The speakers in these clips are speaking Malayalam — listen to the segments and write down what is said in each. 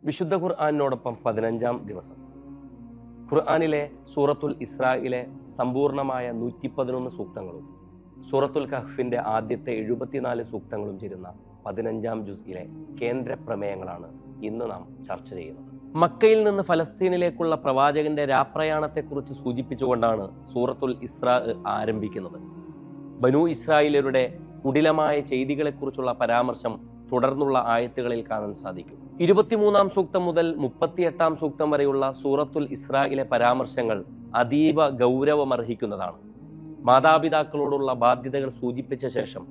വിശുദ്ധ ഖുർആാനിനോടൊപ്പം 15-ാം ദിവസം. ഖുർആാനിലെ സൂറത്തുൽ ഇസ്രായിലെ സമ്പൂർണമായ 111 സൂക്തങ്ങളും സൂറത്തുൽ കഹ്ഫിൻ്റെ ആദ്യത്തെ 74 സൂക്തങ്ങളും ചേരുന്ന 15-ാം ജുസ്ഇലെ കേന്ദ്ര പ്രമേയങ്ങളാണ് ഇന്ന് നാം ചർച്ച ചെയ്യുന്നത്. മക്കയിൽ നിന്ന് ഫലസ്തീനിലേക്കുള്ള പ്രവാചകന്റെ രാപ്രയാണത്തെക്കുറിച്ച് സൂചിപ്പിച്ചുകൊണ്ടാണ് സൂറത്തുൽ ഇസ്രാ ആരംഭിക്കുന്നത്. ബനൂ ഇസ്രായേലരുടെ കുടിലമായ ചെയ്തികളെക്കുറിച്ചുള്ള പരാമർശം തുടർന്നുള്ള ആയത്തുകളിൽ കാണാൻ സാധിക്കും. 23-ാം സൂക്തം മുതൽ 38-ാം സൂക്തം വരെയുള്ള സൂറത്തുൽ ഇസ്രായിലെ പരാമർശങ്ങൾ അതീവ ഗൗരവമർഹിക്കുന്നതാണ്. മാതാപിതാക്കളോടുള്ള ബാധ്യതകൾ സൂചിപ്പിച്ച ശേഷം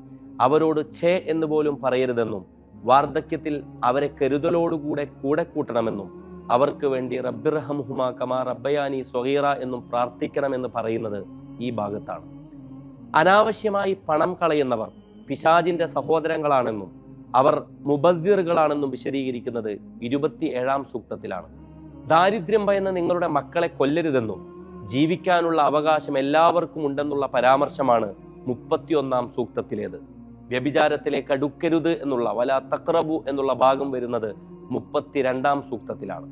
അവരോട് ഛേ എന്ന് പോലും പറയരുതെന്നും വാർദ്ധക്യത്തിൽ അവരെ കരുതലോടുകൂടെ കൂടെ കൂട്ടണമെന്നും അവർക്ക് വേണ്ടി റബ്ബിർഹംഹുമാ കമാ റബ്ബയാനി സ്വഗീറ എന്നും പ്രാർത്ഥിക്കണമെന്ന് പറയുന്നത് ഈ ഭാഗത്താണ്. അനാവശ്യമായി പണം കളയുന്നവർ പിശാചിന്റെ സഹോദരങ്ങളാണെന്നും അവർ മുബദ്ദിറുകളാണെന്നും വിശദീകരിക്കുന്നത് 27-ാം സൂക്തത്തിലാണ്. ദാരിദ്ര്യം ഭയന്ന നിങ്ങളുടെ മക്കളെ കൊല്ലരുതെന്നും ജീവിക്കാനുള്ള അവകാശം എല്ലാവർക്കും ഉണ്ടെന്നുള്ള പരാമർശമാണ് 31-ാം സൂക്തത്തിലേത്. വ്യഭിചാരത്തിലേക്ക് അടുക്കരുത് എന്നുള്ള വലാ തഖ്റബു എന്നുള്ള ഭാഗം വരുന്നത് 32-ാം സൂക്തത്തിലാണ്.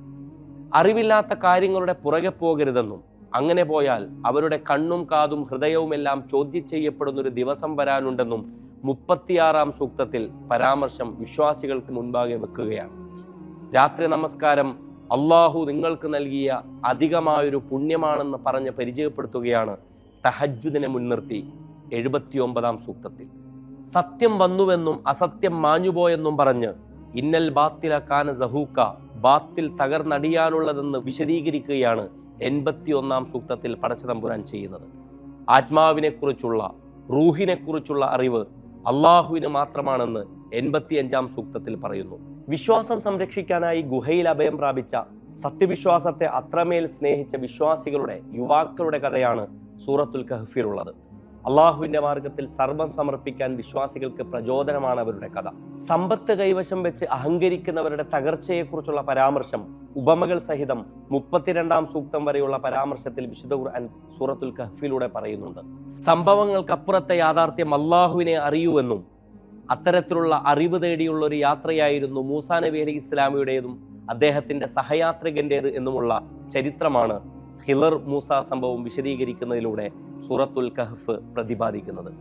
അറിവില്ലാത്ത കാര്യങ്ങളുടെ പുറകെ പോകരുതെന്നും അങ്ങനെ പോയാൽ അവരുടെ കണ്ണും കാതും ഹൃദയവുമെല്ലാം ചോദ്യം ചെയ്യപ്പെടുന്നൊരു ദിവസം വരാനുണ്ടെന്നും 36-ാം സൂക്തത്തിൽ പരാമർശം വിശ്വാസികൾക്ക് മുൻപാകെ വെക്കുകയാണ്. രാത്രി നമസ്കാരം അള്ളാഹു നിങ്ങൾക്ക് നൽകിയ അധികമായൊരു പുണ്യമാണെന്ന് പറഞ്ഞ് പരിചയപ്പെടുത്തുകയാണ് തഹജ്ജുദിനെ മുൻനിർത്തി 79-ാം സൂക്തത്തിൽ. സത്യം വന്നുവെന്നും അസത്യം മാഞ്ഞുപോയെന്നും പറഞ്ഞ് ഇന്നൽ ബാത്തില കാന സഹൂക്ക, ബാത്തിൽ തകർന്നടിയാനുള്ളതെന്ന് വിശദീകരിക്കുകയാണ് 81-ാം സൂക്തത്തിൽ പടച്ചതമ്പുരാൻ ചെയ്യുന്നത്. ആത്മാവിനെക്കുറിച്ചുള്ള റൂഹിനെക്കുറിച്ചുള്ള അറിവ് അള്ളാഹുവിന് മാത്രമാണെന്ന് 85-ാം സൂക്തത്തിൽ പറയുന്നു. വിശ്വാസം സംരക്ഷിക്കാനായി ഗുഹയിൽ അഭയം പ്രാപിച്ച സത്യവിശ്വാസത്തെ അത്രമേൽ സ്നേഹിച്ച വിശ്വാസികളുടെ യുവാക്കളുടെ കഥയാണ് സൂറത്തുൽ കഹ്ഫിലുള്ളത്. അള്ളാഹുവിന്റെ മാർഗത്തിൽ സർവം സമർപ്പിക്കാൻ വിശ്വാസികൾക്ക് പ്രചോദനമാണ് അവരുടെ കഥ. സമ്പത്ത് കൈവശം വെച്ച് അഹങ്കരിക്കുന്നവരുടെ തകർച്ചയെക്കുറിച്ചുള്ള പരാമർശം ഉപമകൾ സഹിതം 32-ാം സൂക്തം വരെയുള്ള പരാമർശത്തിൽ വിശുദ്ധ ഖുർആൻ സൂറത്തുൽ കഹ്ഫിലൂടെ പറയുന്നുണ്ട്. സംഭവങ്ങൾക്കപ്പുറത്തെ യാഥാർത്ഥ്യം അള്ളാഹുവിനെ അറിയൂവെന്നും അത്തരത്തിലുള്ള അറിവ് തേടിയുള്ള ഒരു യാത്രയായിരുന്നു മൂസാ നബി അലൈഹി ഇസ്ലാമിയുടേതും അദ്ദേഹത്തിന്റെ സഹയാത്രികന്റേത് എന്നുമുള്ള ചരിത്രമാണ് ഹിളർ മൂസ സംഭവം വിശദീകരിക്കുന്നതിലൂടെ സൂറത്തുൽ കഹ്ഫ് പ്രതിപാദിക്കുന്നത്.